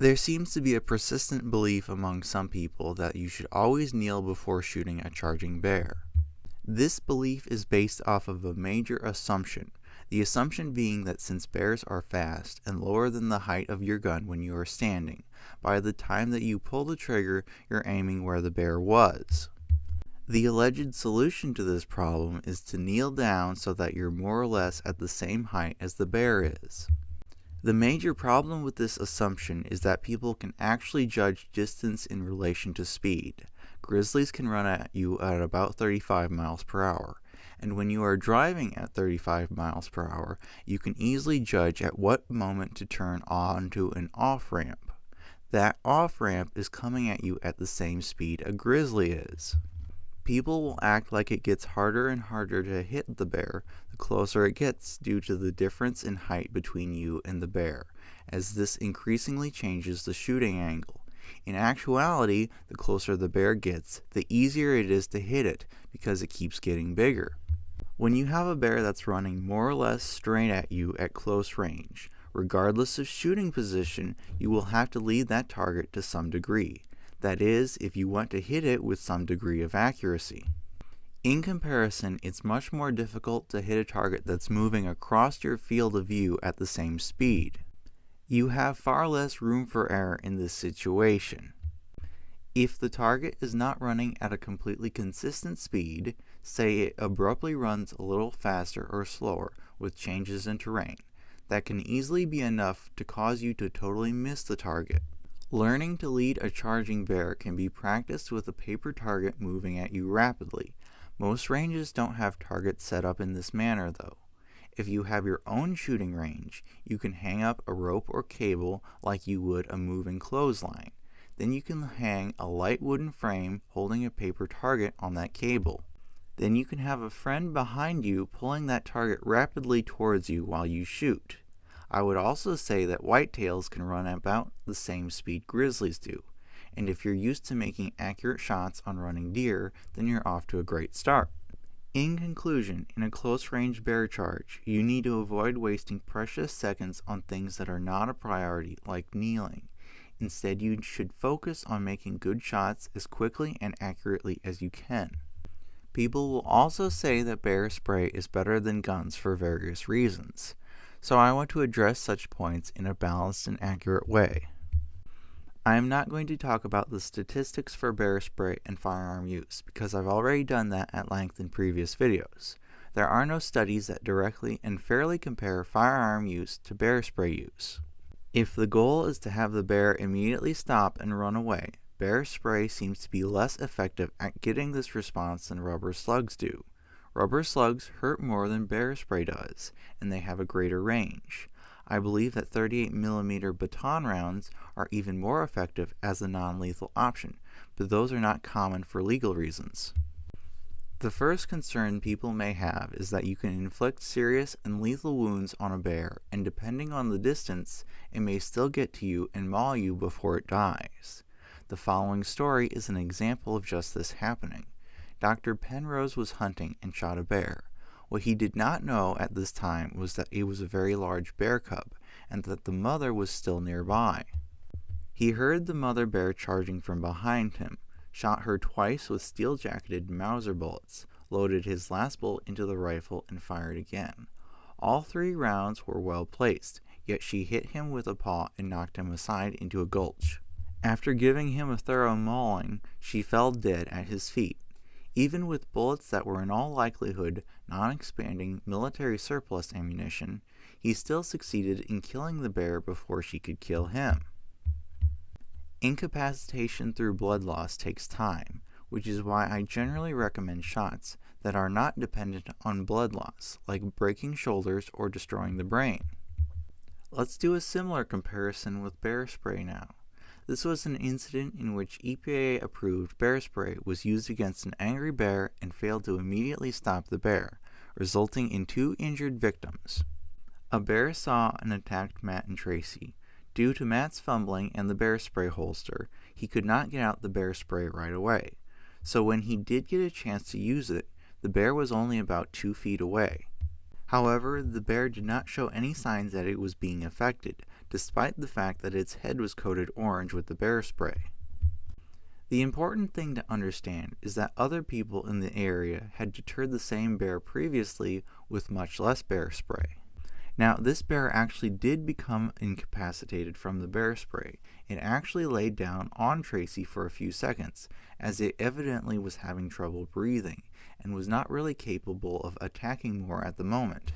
There seems to be a persistent belief among some people that you should always kneel before shooting a charging bear. This belief is based off of a major assumption, the assumption being that since bears are fast and lower than the height of your gun when you are standing, by the time that you pull the trigger, you're aiming where the bear was. The alleged solution to this problem is to kneel down so that you're more or less at the same height as the bear is. The major problem with this assumption is that people can actually judge distance in relation to speed. Grizzlies can run at you at about 35 miles per hour, and when you are driving at 35 miles per hour, you can easily judge at what moment to turn onto an off-ramp. That off-ramp is coming at you at the same speed a grizzly is. People will act like it gets harder and harder to hit the bear the closer it gets due to the difference in height between you and the bear, as this increasingly changes the shooting angle. In actuality, the closer the bear gets, the easier it is to hit it because it keeps getting bigger. When you have a bear that's running more or less straight at you at close range, regardless of shooting position, you will have to lead that target to some degree. That is, if you want to hit it with some degree of accuracy. In comparison, it's much more difficult to hit a target that's moving across your field of view at the same speed. You have far less room for error in this situation. If the target is not running at a completely consistent speed, say it abruptly runs a little faster or slower with changes in terrain, that can easily be enough to cause you to totally miss the target. Learning to lead a charging bear can be practiced with a paper target moving at you rapidly. Most ranges don't have targets set up in this manner though. If you have your own shooting range, you can hang up a rope or cable like you would a moving clothesline. Then you can hang a light wooden frame holding a paper target on that cable. Then you can have a friend behind you pulling that target rapidly towards you while you shoot. I would also say that whitetails can run about the same speed grizzlies do, and if you're used to making accurate shots on running deer, then you're off to a great start. In conclusion, in a close-range bear charge, you need to avoid wasting precious seconds on things that are not a priority, like kneeling. Instead, you should focus on making good shots as quickly and accurately as you can. People will also say that bear spray is better than guns for various reasons. So I want to address such points in a balanced and accurate way. I am not going to talk about the statistics for bear spray and firearm use because I've already done that at length in previous videos. There are no studies that directly and fairly compare firearm use to bear spray use. If the goal is to have the bear immediately stop and run away, bear spray seems to be less effective at getting this response than rubber slugs do. Rubber slugs hurt more than bear spray does, and they have a greater range. I believe that 38mm baton rounds are even more effective as a non-lethal option, but those are not common for legal reasons. The first concern people may have is that you can inflict serious and lethal wounds on a bear, and depending on the distance, it may still get to you and maul you before it dies. The following story is an example of just this happening. Dr. Penrose was hunting and shot a bear. What he did not know at this time was that it was a very large bear cub, and that the mother was still nearby. He heard the mother bear charging from behind him, shot her twice with steel-jacketed Mauser bullets, loaded his last bullet into the rifle, and fired again. All 3 rounds were well placed, yet she hit him with a paw and knocked him aside into a gulch. After giving him a thorough mauling, she fell dead at his feet. Even with bullets that were in all likelihood non-expanding military surplus ammunition, he still succeeded in killing the bear before she could kill him. Incapacitation through blood loss takes time, which is why I generally recommend shots that are not dependent on blood loss, like breaking shoulders or destroying the brain. Let's do a similar comparison with bear spray now. This was an incident in which EPA-approved bear spray was used against an angry bear and failed to immediately stop the bear, resulting in 2 injured victims. A bear saw and attacked Matt and Tracy. Due to Matt's fumbling and the bear spray holster, he could not get out the bear spray right away. So when he did get a chance to use it, the bear was only about 2 feet away. However, the bear did not show any signs that it was being affected, despite the fact that its head was coated orange with the bear spray. The important thing to understand is that other people in the area had deterred the same bear previously with much less bear spray. Now, this bear actually did become incapacitated from the bear spray. It actually laid down on Tracy for a few seconds, as it evidently was having trouble breathing, and was not really capable of attacking more at the moment.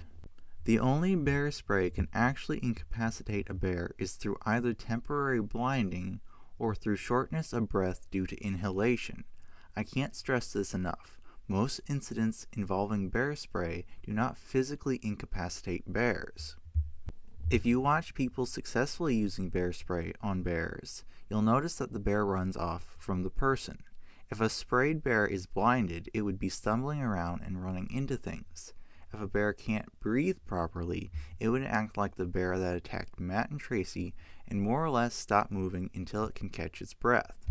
The only bear spray can actually incapacitate a bear is through either temporary blinding or through shortness of breath due to inhalation. I can't stress this enough. Most incidents involving bear spray do not physically incapacitate bears. If you watch people successfully using bear spray on bears, you'll notice that the bear runs off from the person. If a sprayed bear is blinded, it would be stumbling around and running into things. If a bear can't breathe properly, it would act like the bear that attacked Matt and Tracy and more or less stop moving until it can catch its breath.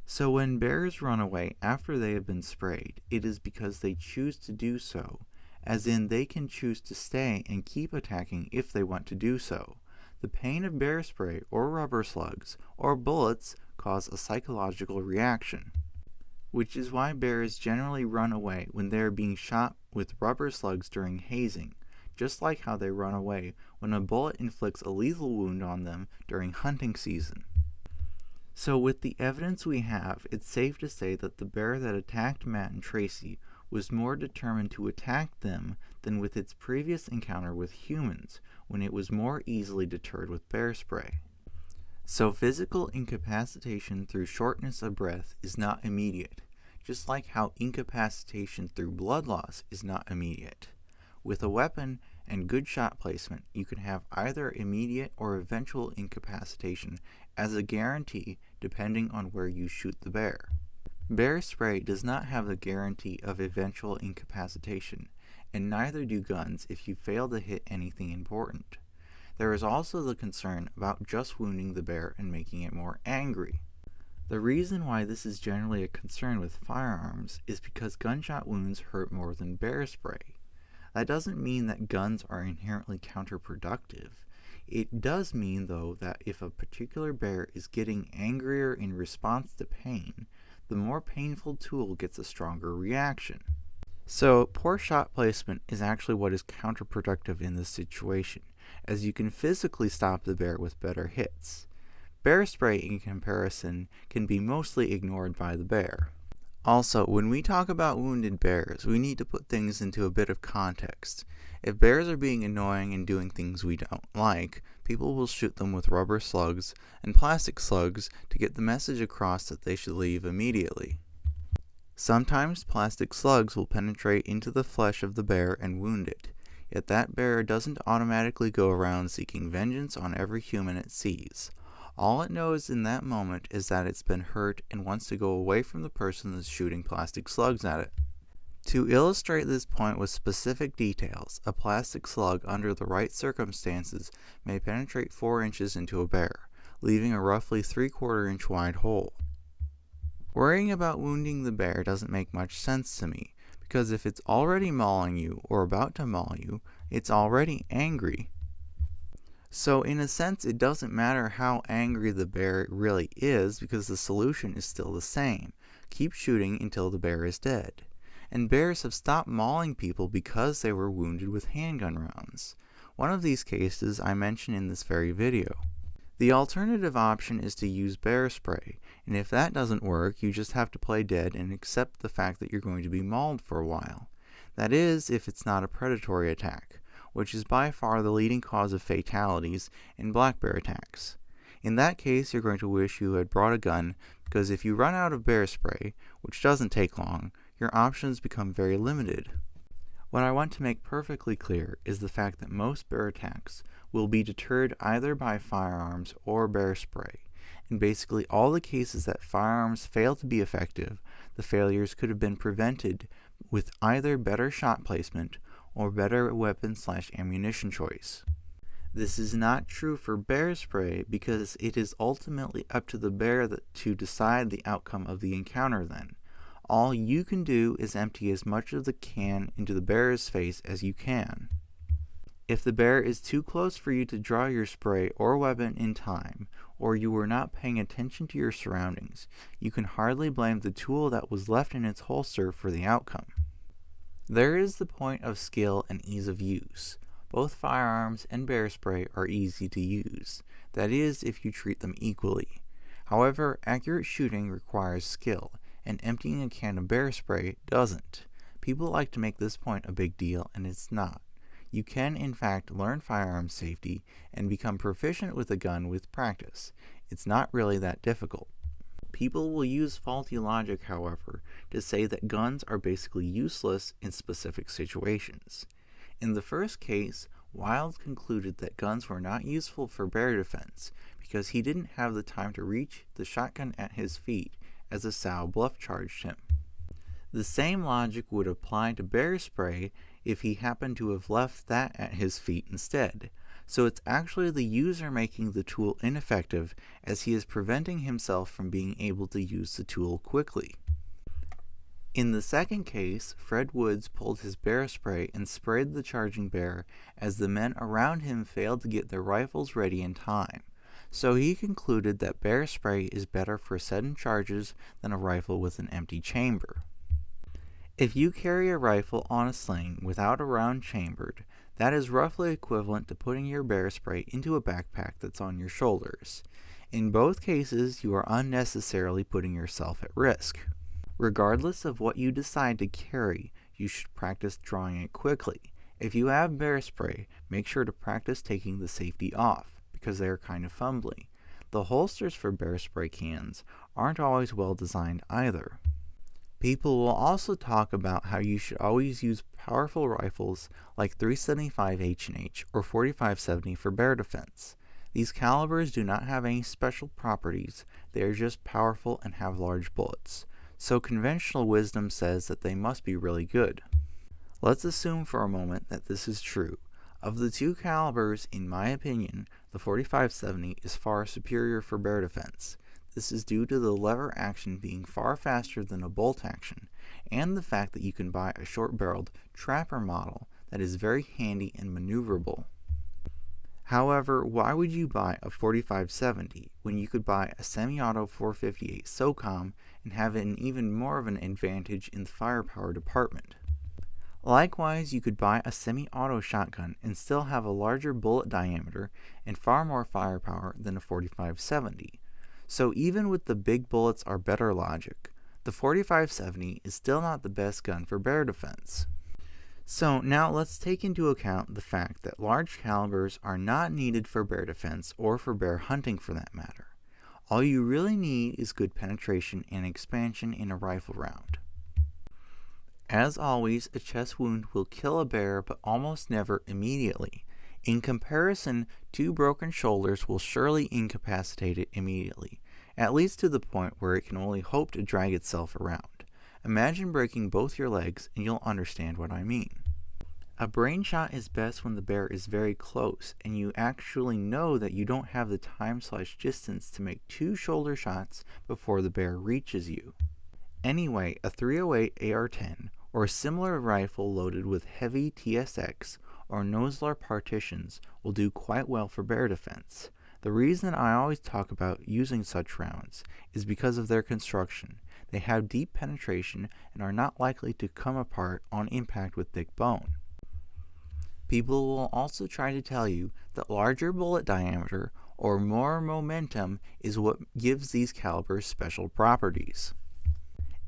So when bears run away after they have been sprayed, it is because they choose to do so, as in they can choose to stay and keep attacking if they want to do so. The pain of bear spray or rubber slugs or bullets cause a psychological reaction, which is why bears generally run away when they are being shot with rubber slugs during hazing, just like how they run away when a bullet inflicts a lethal wound on them during hunting season. So with the evidence we have, it's safe to say that the bear that attacked Matt and Tracy was more determined to attack them than with its previous encounter with humans, when it was more easily deterred with bear spray. So physical incapacitation through shortness of breath is not immediate, just like how incapacitation through blood loss is not immediate. With a weapon and good shot placement, you can have either immediate or eventual incapacitation as a guarantee depending on where you shoot the bear. Bear spray does not have the guarantee of eventual incapacitation, and neither do guns if you fail to hit anything important. There is also the concern about just wounding the bear and making it more angry. The reason why this is generally a concern with firearms is because gunshot wounds hurt more than bear spray. That doesn't mean that guns are inherently counterproductive. It does mean, though, that if a particular bear is getting angrier in response to pain, the more painful tool gets a stronger reaction. So, poor shot placement is actually what is counterproductive in this situation, as you can physically stop the bear with better hits. Bear spray, in comparison, can be mostly ignored by the bear. Also, when we talk about wounded bears, we need to put things into a bit of context. If bears are being annoying and doing things we don't like, people will shoot them with rubber slugs and plastic slugs to get the message across that they should leave immediately. Sometimes plastic slugs will penetrate into the flesh of the bear and wound it, yet that bear doesn't automatically go around seeking vengeance on every human it sees. All it knows in that moment is that it's been hurt and wants to go away from the person that's shooting plastic slugs at it. To illustrate this point with specific details, a plastic slug under the right circumstances may penetrate 4 inches into a bear, leaving a roughly 3/4 inch wide hole. Worrying about wounding the bear doesn't make much sense to me, because if it's already mauling you or about to maul you, it's already angry. So in a sense, it doesn't matter how angry the bear really is, because the solution is still the same. Keep shooting until the bear is dead. And bears have stopped mauling people because they were wounded with handgun rounds. One of these cases I mentioned in this very video. The alternative option is to use bear spray, and if that doesn't work, you just have to play dead and accept the fact that you're going to be mauled for a while. That is, if it's not a predatory attack, which is by far the leading cause of fatalities in black bear attacks. In that case, you're going to wish you had brought a gun, because if you run out of bear spray, which doesn't take long, your options become very limited. What I want to make perfectly clear is the fact that most bear attacks will be deterred either by firearms or bear spray. In basically all the cases that firearms fail to be effective, the failures could have been prevented with either better shot placement or better weapon/ammunition choice. This is not true for bear spray because it is ultimately up to the bear to decide the outcome of the encounter then. All you can do is empty as much of the can into the bear's face as you can. If the bear is too close for you to draw your spray or weapon in time, or you were not paying attention to your surroundings, you can hardly blame the tool that was left in its holster for the outcome. There is the point of skill and ease of use. Both firearms and bear spray are easy to use, that is, if you treat them equally. However, accurate shooting requires skill, and emptying a can of bear spray doesn't. People like to make this point a big deal, and it's not. You can, in fact, learn firearms safety and become proficient with a gun with practice. It's not really that difficult. People will use faulty logic, however, to say that guns are basically useless in specific situations. In the first case, Wild concluded that guns were not useful for bear defense because he didn't have the time to reach the shotgun at his feet as a sow bluff charged him. The same logic would apply to bear spray if he happened to have left that at his feet instead. So it's actually the user making the tool ineffective, as he is preventing himself from being able to use the tool quickly. In the second case, Fred Woods pulled his bear spray and sprayed the charging bear as the men around him failed to get their rifles ready in time. So he concluded that bear spray is better for sudden charges than a rifle with an empty chamber. If you carry a rifle on a sling without a round chambered, that is roughly equivalent to putting your bear spray into a backpack that's on your shoulders. In both cases, you are unnecessarily putting yourself at risk. Regardless of what you decide to carry, you should practice drawing it quickly. If you have bear spray, make sure to practice taking the safety off, because they are kind of fumbly. The holsters for bear spray cans aren't always well designed either. People will also talk about how you should always use powerful rifles like 375 H&H or 4570 for bear defense. These calibers do not have any special properties, they are just powerful and have large bullets. So conventional wisdom says that they must be really good. Let's assume for a moment that this is true. Of the two calibers, in my opinion, the 4570 is far superior for bear defense. This is due to the lever action being far faster than a bolt action, and the fact that you can buy a short-barreled trapper model that is very handy and maneuverable. However, why would you buy a 4570 when you could buy a semi-auto 458 SOCOM and have an even more of an advantage in the firepower department? Likewise, you could buy a semi-auto shotgun and still have a larger bullet diameter and far more firepower than a 4570. So even with the big bullets are better logic, the 4570 is still not the best gun for bear defense. So now let's take into account the fact that large calibers are not needed for bear defense or for bear hunting for that matter. All you really need is good penetration and expansion in a rifle round. As always, a chest wound will kill a bear, but almost never immediately. In comparison, 2 broken shoulders will surely incapacitate it immediately, at least to the point where it can only hope to drag itself around. Imagine breaking both your legs and you'll understand what I mean. A brain shot is best when the bear is very close and you actually know that you don't have the time/distance to make 2 shoulder shots before the bear reaches you. Anyway, a 308 AR-10 or a similar rifle loaded with heavy TSX or Nosler partitions will do quite well for bear defense. The reason I always talk about using such rounds is because of their construction. They have deep penetration and are not likely to come apart on impact with thick bone. People will also try to tell you that larger bullet diameter or more momentum is what gives these calibers special properties.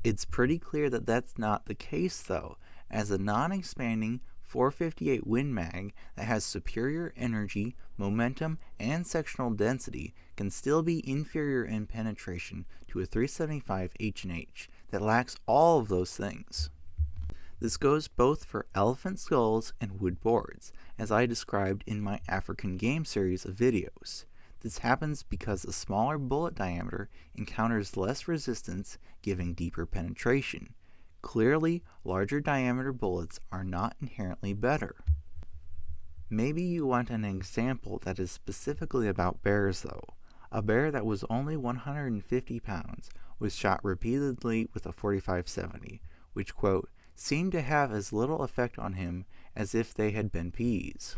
It's pretty clear that that's not the case though, as a non-expanding 458 Win Mag that has superior energy, momentum, and sectional density can still be inferior in penetration to a 375 H&H that lacks all of those things. This goes both for elephant skulls and wood boards, as I described in my African game series of videos. This happens because a smaller bullet diameter encounters less resistance, giving deeper penetration. Clearly, larger diameter bullets are not inherently better. Maybe you want an example that is specifically about bears though. A bear that was only 150 pounds was shot repeatedly with a 4570, which, quote, seemed to have as little effect on him as if they had been peas.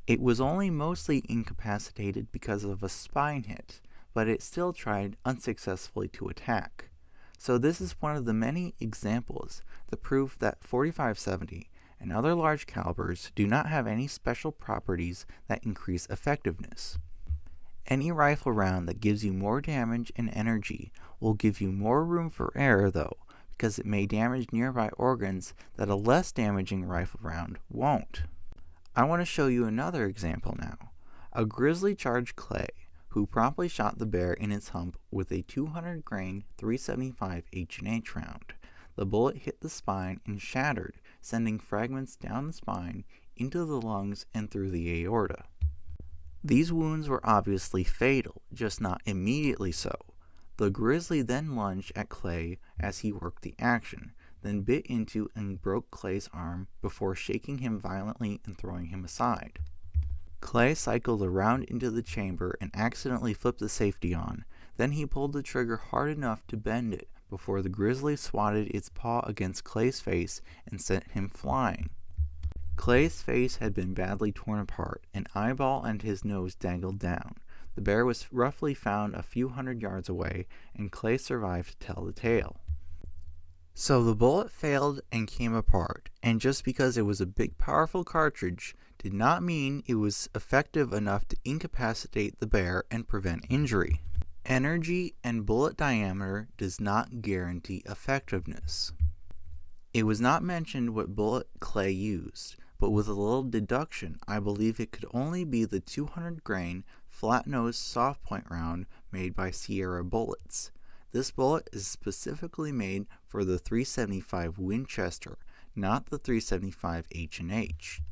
It was only mostly incapacitated because of a spine hit, but it still tried unsuccessfully to attack. So this is one of the many examples that prove that 4570 and other large calibers do not have any special properties that increase effectiveness. Any rifle round that gives you more damage and energy will give you more room for error though, because it may damage nearby organs that a less damaging rifle round won't. I want to show you another example now. A grizzly charged Clay, who promptly shot the bear in its hump with a 200 grain 375 H&H round. The bullet hit the spine and shattered, sending fragments down the spine, into the lungs, and through the aorta. These wounds were obviously fatal, just not immediately so. The grizzly then lunged at Clay as he worked the action, then bit into and broke Clay's arm before shaking him violently and throwing him aside. Clay cycled around into the chamber and accidentally flipped the safety on. Then he pulled the trigger hard enough to bend it before the grizzly swatted its paw against Clay's face and sent him flying. Clay's face had been badly torn apart, an eyeball and his nose dangled down. The bear was roughly found a few hundred yards away, and Clay survived to tell the tale. So the bullet failed and came apart, and just because it was a big powerful cartridge did not mean it was effective enough to incapacitate the bear and prevent injury. Energy and bullet diameter does not guarantee effectiveness. It was not mentioned what bullet Clay used, but with a little deduction, I believe it could only be the 200 grain flat-nosed soft point round made by Sierra Bullets. This bullet is specifically made for the 375 Winchester, not the 375 H&H.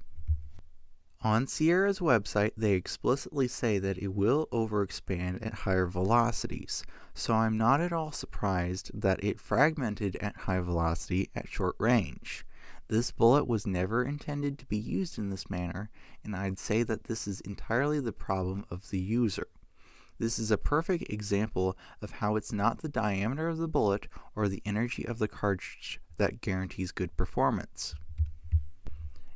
On Sierra's website, they explicitly say that it will overexpand at higher velocities, so I'm not at all surprised that it fragmented at high velocity at short range. This bullet was never intended to be used in this manner, and I'd say that this is entirely the problem of the user. This is a perfect example of how it's not the diameter of the bullet or the energy of the cartridge that guarantees good performance.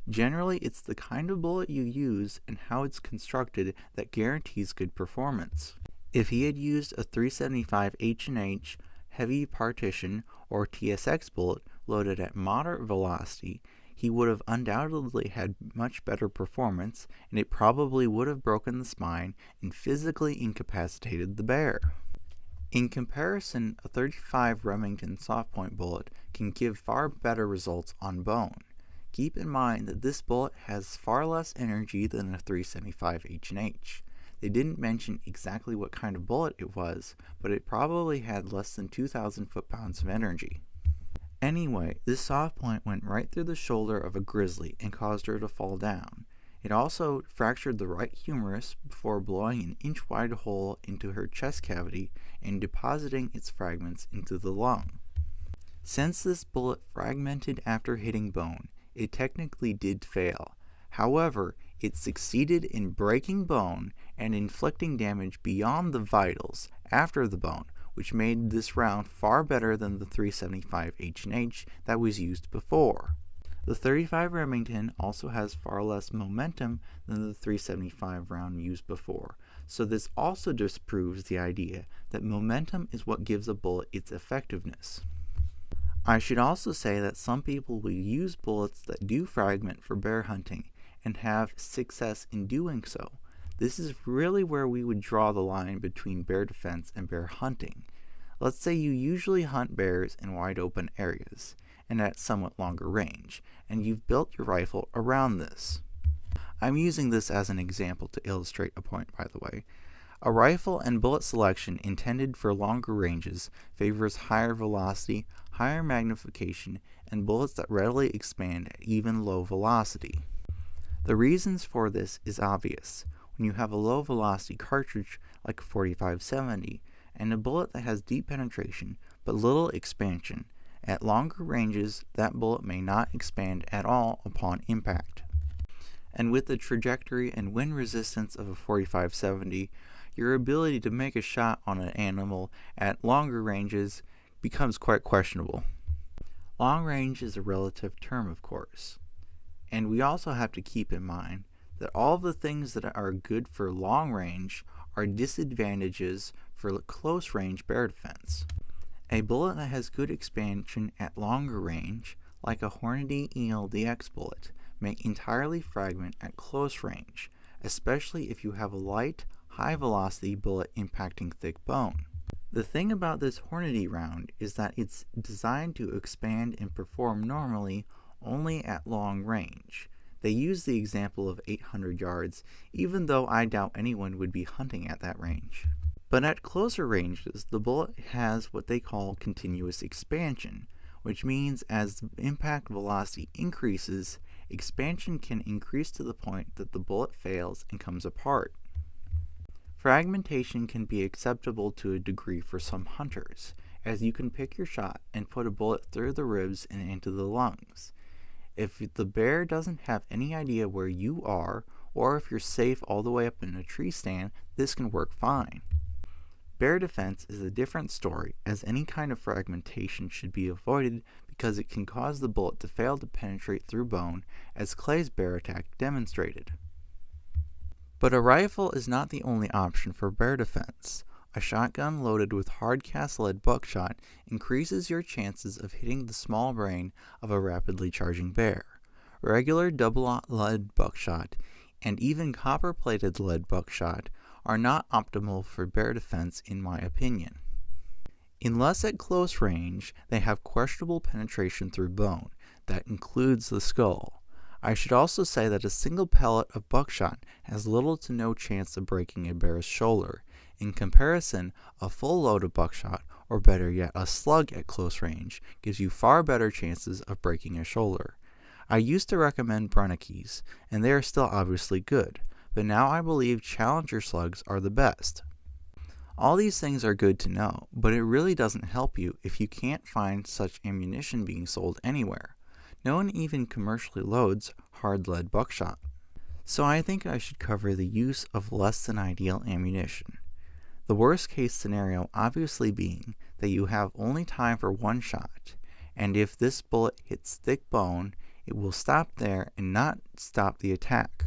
Generally, it's the kind of bullet you use and how it's constructed that guarantees good performance. If he had used a 375 H&H heavy partition or TSX bullet loaded at moderate velocity, he would have undoubtedly had much better performance, and it probably would have broken the spine and physically incapacitated the bear. In comparison, a 35 Remington soft-point bullet can give far better results on bone. Keep in mind that this bullet has far less energy than a 375 H&H. They didn't mention exactly what kind of bullet it was, but it probably had less than 2,000 foot-pounds of energy. Anyway, this soft point went right through the shoulder of a grizzly and caused her to fall down. It also fractured the right humerus before blowing an inch-wide hole into her chest cavity and depositing its fragments into the lung. Since this bullet fragmented after hitting bone, it technically did fail. However, it succeeded in breaking bone and inflicting damage beyond the vitals after the bone, which made this round far better than the 375 H&H that was used before. The 35 Remington also has far less momentum than the 375 round used before, so this also disproves the idea that momentum is what gives a bullet its effectiveness. I should also say that some people will use bullets that do fragment for bear hunting and have success in doing so. This is really where we would draw the line between bear defense and bear hunting. Let's say you usually hunt bears in wide open areas and at somewhat longer range, and you've built your rifle around this. I'm using this as an example to illustrate a point, by the way. A rifle and bullet selection intended for longer ranges favors higher velocity, higher magnification, and bullets that readily expand at even low velocity. The reasons for this is obvious. When you have a low velocity cartridge like a 4570 and a bullet that has deep penetration but little expansion, at longer ranges that bullet may not expand at all upon impact. And with the trajectory and wind resistance of a 4570, your ability to make a shot on an animal at longer ranges becomes quite questionable. Long range is a relative term, of course. And we also have to keep in mind that all of the things that are good for long range are disadvantages for close range bear defense. A bullet that has good expansion at longer range, like a Hornady ELDX bullet, may entirely fragment at close range, especially if you have a light, high-velocity bullet impacting thick bone. The thing about this Hornady round is that it's designed to expand and perform normally only at long range. They use the example of 800 yards, even though I doubt anyone would be hunting at that range. But at closer ranges, the bullet has what they call continuous expansion, which means as the impact velocity increases, expansion can increase to the point that the bullet fails and comes apart. Fragmentation can be acceptable to a degree for some hunters, as you can pick your shot and put a bullet through the ribs and into the lungs. If the bear doesn't have any idea where you are, or if you're safe all the way up in a tree stand, this can work fine. Bear defense is a different story, as any kind of fragmentation should be avoided because it can cause the bullet to fail to penetrate through bone, as Clay's bear attack demonstrated. But a rifle is not the only option for bear defense. A shotgun loaded with hard-cast lead buckshot increases your chances of hitting the small brain of a rapidly charging bear. Regular double-aught lead buckshot and even copper-plated lead buckshot are not optimal for bear defense in my opinion. Unless at close range, they have questionable penetration through bone, that includes the skull. I should also say that a single pellet of buckshot has little to no chance of breaking a bear's shoulder. In comparison, a full load of buckshot, or better yet a slug at close range, gives you far better chances of breaking a shoulder. I used to recommend Brennecke's, and they are still obviously good, but now I believe Challenger slugs are the best. All these things are good to know, but it really doesn't help you if you can't find such ammunition being sold anywhere. No one even commercially loads hard lead buckshot. So I think I should cover the use of less than ideal ammunition. The worst case scenario obviously being that you have only time for one shot, and if this bullet hits thick bone, it will stop there and not stop the attack.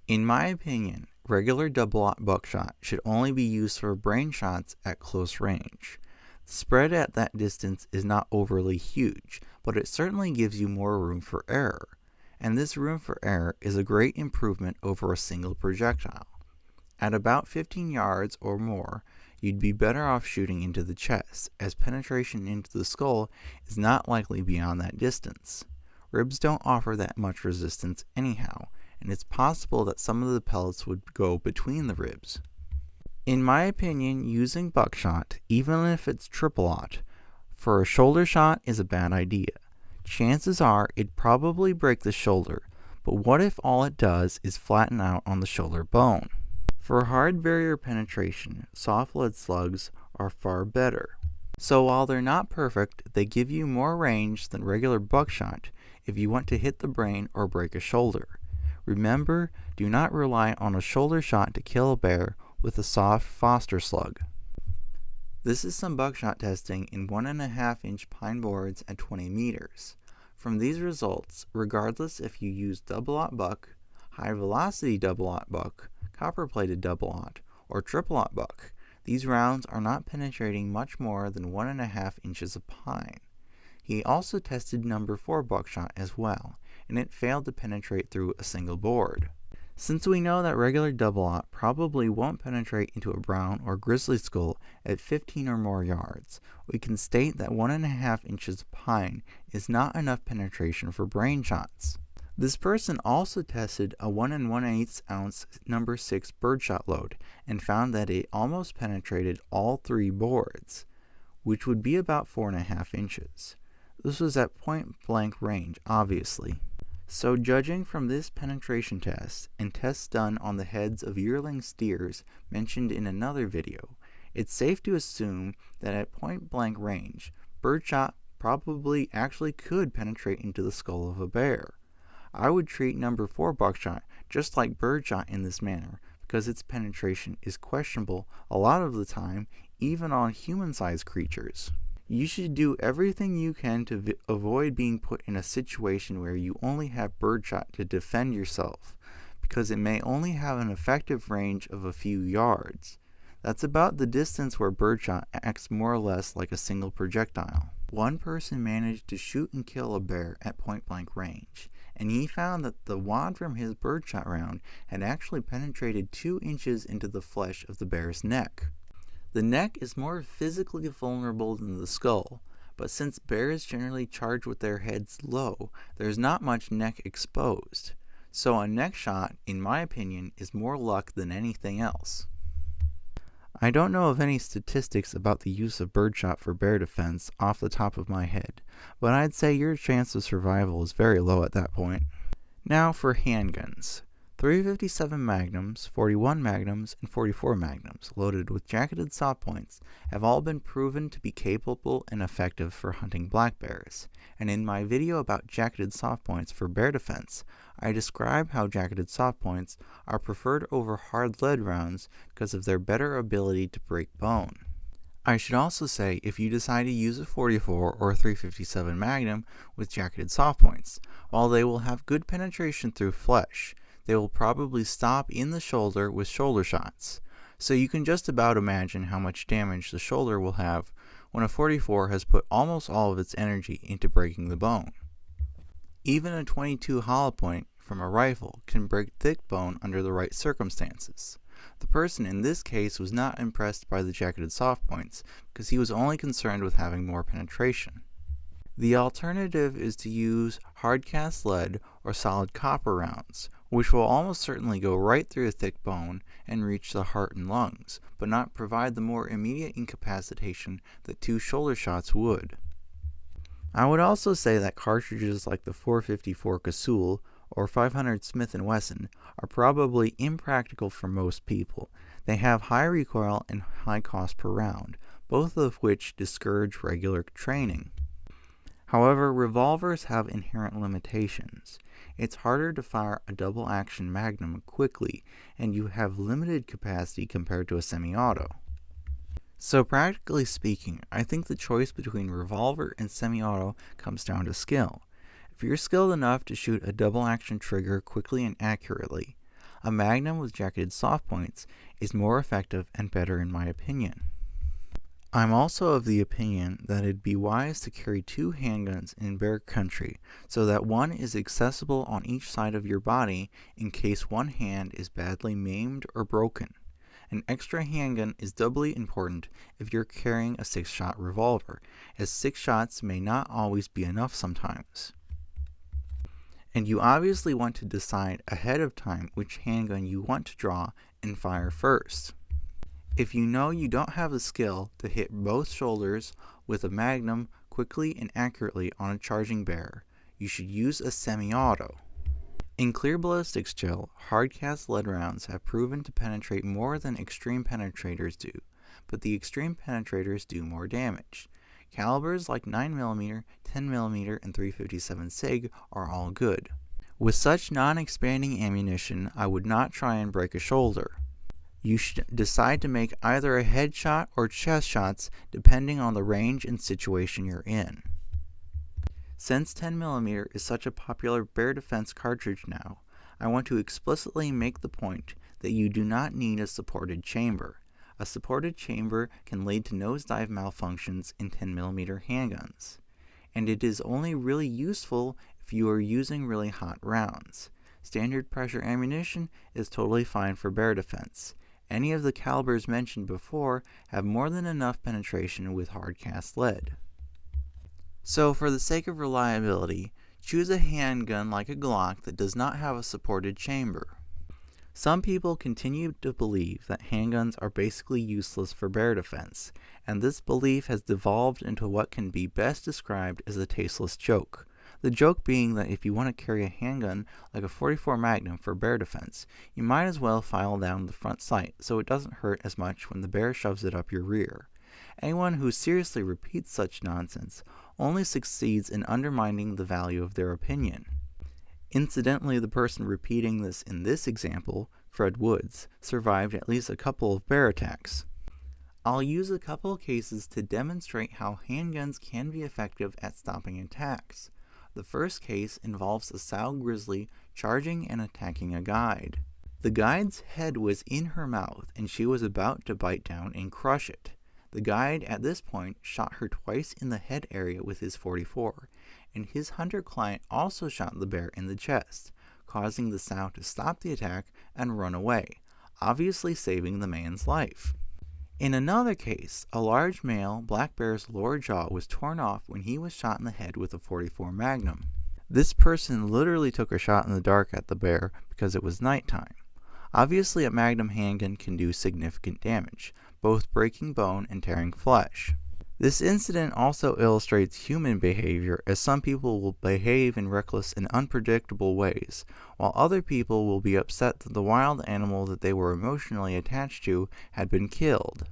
In my opinion, regular double-aught buckshot should only be used for brain shots at close range. The spread at that distance is not overly huge, but it certainly gives you more room for error, and this room for error is a great improvement over a single projectile. At about 15 yards or more, you'd be better off shooting into the chest, as penetration into the skull is not likely beyond that distance. Ribs don't offer that much resistance anyhow, and it's possible that some of the pellets would go between the ribs. In my opinion, using buckshot, even if it's triple-aught, for a shoulder shot is a bad idea. Chances are it'd probably break the shoulder, but what if all it does is flatten out on the shoulder bone? For hard barrier penetration, soft lead slugs are far better. So while they're not perfect, they give you more range than regular buckshot if you want to hit the brain or break a shoulder. Remember, do not rely on a shoulder shot to kill a bear with a soft Foster slug. This is some buckshot testing in 1.5-inch pine boards at 20 meters. From these results, regardless if you use double-aught buck, high-velocity double-aught buck, copper-plated double-aught, or triple-aught buck, these rounds are not penetrating much more than 1.5 inches of pine. He also tested number 4 buckshot as well, and it failed to penetrate through a single board. Since we know that regular double-aught probably won't penetrate into a brown or grizzly skull at 15 or more yards, we can state that 1.5 inches of pine is not enough penetration for brain shots. This person also tested a 1 1/8 ounce number 6 birdshot load and found that it almost penetrated all 3 boards, which would be about 4.5 inches. This was at point blank range, obviously. So judging from this penetration test and tests done on the heads of yearling steers mentioned in another video, it's safe to assume that at point blank range, birdshot probably actually could penetrate into the skull of a bear. I would treat number 4 buckshot just like birdshot in this manner because its penetration is questionable a lot of the time, even on human-sized creatures. You should do everything you can to avoid being put in a situation where you only have birdshot to defend yourself. because it may only have an effective range of a few yards. That's about the distance where birdshot acts more or less like a single projectile. One person managed to shoot and kill a bear at point-blank range, and he found that the wad from his birdshot round had actually penetrated 2 inches into the flesh of the bear's neck. The neck is more physically vulnerable than the skull, but since bears generally charge with their heads low, there's not much neck exposed. So a neck shot, in my opinion, is more luck than anything else. I don't know of any statistics about the use of birdshot for bear defense off the top of my head, but I'd say your chance of survival is very low at that point. Now for handguns. 357 Magnums, 41 Magnums, and 44 Magnums, loaded with jacketed soft points, have all been proven to be capable and effective for hunting black bears, and in my video about jacketed soft points for bear defense, I describe how jacketed soft points are preferred over hard lead rounds because of their better ability to break bone. I should also say if you decide to use a 44 or 357 Magnum with jacketed soft points, while they will have good penetration through flesh, they will probably stop in the shoulder with shoulder shots, so you can just about imagine how much damage the shoulder will have when a 44 has put almost all of its energy into breaking the bone. Even a 22 hollow point from a rifle can break thick bone under the right circumstances. The person in this case was not impressed by the jacketed soft points because he was only concerned with having more penetration. The alternative is to use hard cast lead or solid copper rounds, which will almost certainly go right through a thick bone and reach the heart and lungs, but not provide the more immediate incapacitation that 2 shoulder shots would. I would also say that cartridges like the 454 Casull or 500 Smith & Wesson are probably impractical for most people. They have high recoil and high cost per round, both of which discourage regular training. However, revolvers have inherent limitations. It's harder to fire a double-action Magnum quickly, and you have limited capacity compared to a semi-auto. So practically speaking, I think the choice between revolver and semi-auto comes down to skill. If you're skilled enough to shoot a double-action trigger quickly and accurately, a Magnum with jacketed soft points is more effective and better in my opinion. I'm also of the opinion that it'd be wise to carry 2 handguns in bear country so that one is accessible on each side of your body in case one hand is badly maimed or broken. An extra handgun is doubly important if you're carrying a 6-shot revolver, as 6 shots may not always be enough sometimes. And you obviously want to decide ahead of time which handgun you want to draw and fire first. If you know you don't have the skill to hit both shoulders with a Magnum quickly and accurately on a charging bear, you should use a semi-auto. In clear ballistics gel, hard-cast lead rounds have proven to penetrate more than extreme penetrators do, but the extreme penetrators do more damage. Calibers like 9mm, 10mm, and 357 SIG are all good. With such non-expanding ammunition, I would not try and break a shoulder. You should decide to make either a headshot or chest shots depending on the range and situation you're in. Since 10mm is such a popular bear defense cartridge now, I want to explicitly make the point that you do not need a supported chamber. A supported chamber can lead to nosedive malfunctions in 10mm handguns, and it is only really useful if you are using really hot rounds. Standard pressure ammunition is totally fine for bear defense. Any of the calibers mentioned before have more than enough penetration with hard cast lead. So for the sake of reliability, choose a handgun like a Glock that does not have a supported chamber. Some people continue to believe that handguns are basically useless for bear defense, and this belief has devolved into what can be best described as a tasteless joke. The joke being that if you want to carry a handgun like a 44 Magnum for bear defense, you might as well file down the front sight so it doesn't hurt as much when the bear shoves it up your rear. Anyone who seriously repeats such nonsense only succeeds in undermining the value of their opinion. Incidentally, the person repeating this in this example, Fred Woods, survived at least a couple of bear attacks. I'll use a couple of cases to demonstrate how handguns can be effective at stopping attacks. The first case involves a sow grizzly charging and attacking a guide. The guide's head was in her mouth, and she was about to bite down and crush it. The guide at this point shot her twice in the head area with his .44, and his hunter client also shot the bear in the chest, causing the sow to stop the attack and run away, obviously saving the man's life. In another case, a large male black bear's lower jaw was torn off when he was shot in the head with a .44 Magnum. This person literally took a shot in the dark at the bear because it was nighttime. Obviously, a Magnum handgun can do significant damage, both breaking bone and tearing flesh. This incident also illustrates human behavior, as some people will behave in reckless and unpredictable ways, while other people will be upset that the wild animal that they were emotionally attached to had been killed.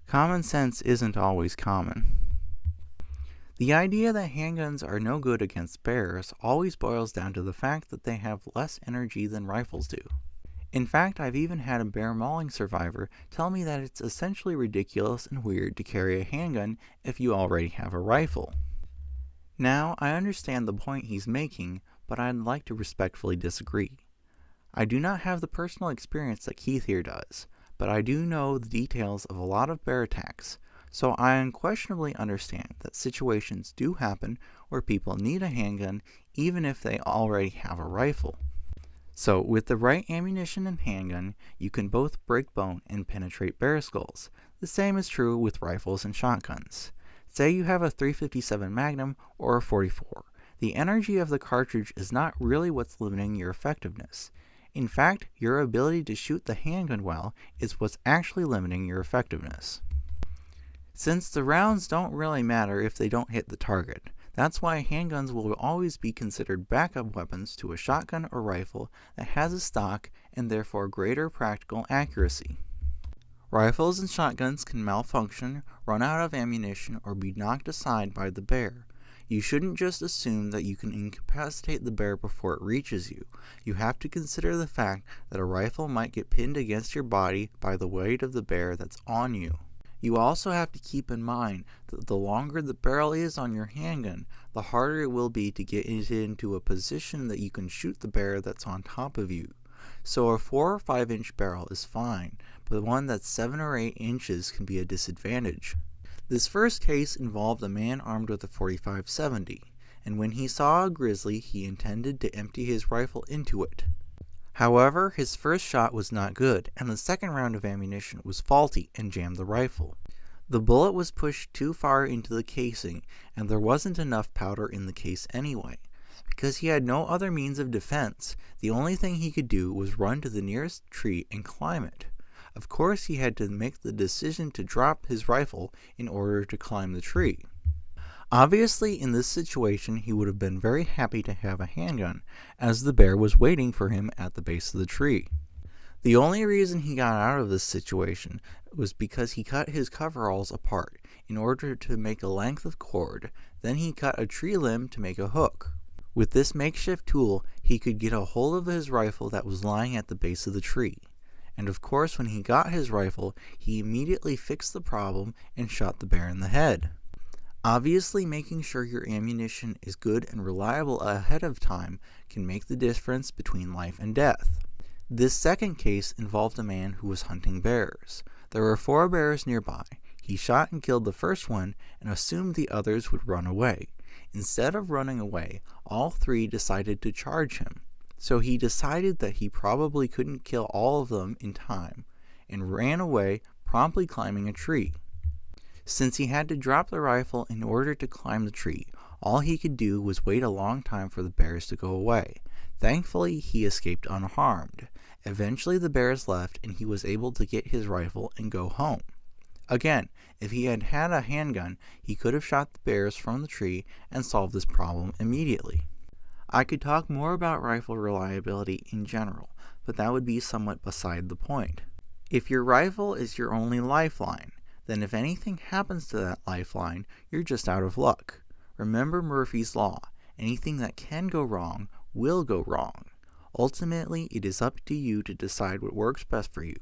Common sense isn't always common. The idea that handguns are no good against bears always boils down to the fact that they have less energy than rifles do. In fact, I've even had a bear mauling survivor tell me that it's essentially ridiculous and weird to carry a handgun if you already have a rifle. Now, I understand the point he's making, but I'd like to respectfully disagree. I do not have the personal experience that Keith here does, but I do know the details of a lot of bear attacks, so I unquestionably understand that situations do happen where people need a handgun even if they already have a rifle. So, with the right ammunition and handgun, you can both break bone and penetrate bear skulls. The same is true with rifles and shotguns. Say you have a .357 Magnum or a .44. The energy of the cartridge is not really what's limiting your effectiveness. In fact, your ability to shoot the handgun well is what's actually limiting your effectiveness. Since the rounds don't really matter if they don't hit the target, that's why handguns will always be considered backup weapons to a shotgun or rifle that has a stock and therefore greater practical accuracy. Rifles and shotguns can malfunction, run out of ammunition, or be knocked aside by the bear. You shouldn't just assume that you can incapacitate the bear before it reaches you. You have to consider the fact that a rifle might get pinned against your body by the weight of the bear that's on you. You also have to keep in mind that the longer the barrel is on your handgun, the harder it will be to get it into a position that you can shoot the bear that's on top of you. So a 4 or 5 inch barrel is fine, but one that's 7 or 8 inches can be a disadvantage. This first case involved a man armed with a .45-70, and when he saw a grizzly, he intended to empty his rifle into it. However, his first shot was not good, and the second round of ammunition was faulty and jammed the rifle. The bullet was pushed too far into the casing, and there wasn't enough powder in the case anyway. Because he had no other means of defense, the only thing he could do was run to the nearest tree and climb it. Of course, he had to make the decision to drop his rifle in order to climb the tree. Obviously, in this situation, he would have been very happy to have a handgun, as the bear was waiting for him at the base of the tree. The only reason he got out of this situation was because he cut his coveralls apart in order to make a length of cord. Then he cut a tree limb to make a hook. With this makeshift tool, he could get a hold of his rifle that was lying at the base of the tree. And of course, when he got his rifle, he immediately fixed the problem and shot the bear in the head. Obviously, making sure your ammunition is good and reliable ahead of time can make the difference between life and death. This second case involved a man who was hunting bears. There were 4 bears nearby. He shot and killed the first one and assumed the others would run away. Instead of running away, all 3 decided to charge him. So he decided that he probably couldn't kill all of them in time and ran away, promptly climbing a tree. Since he had to drop the rifle in order to climb the tree, all he could do was wait a long time for the bears to go away. Thankfully, he escaped unharmed. Eventually, the bears left and he was able to get his rifle and go home. Again, if he had had a handgun, he could have shot the bears from the tree and solved this problem immediately. I could talk more about rifle reliability in general, but that would be somewhat beside the point. If your rifle is your only lifeline, then if anything happens to that lifeline, you're just out of luck. Remember Murphy's Law. Anything that can go wrong will go wrong. Ultimately, it is up to you to decide what works best for you,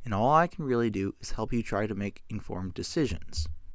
and all I can really do is help you try to make informed decisions.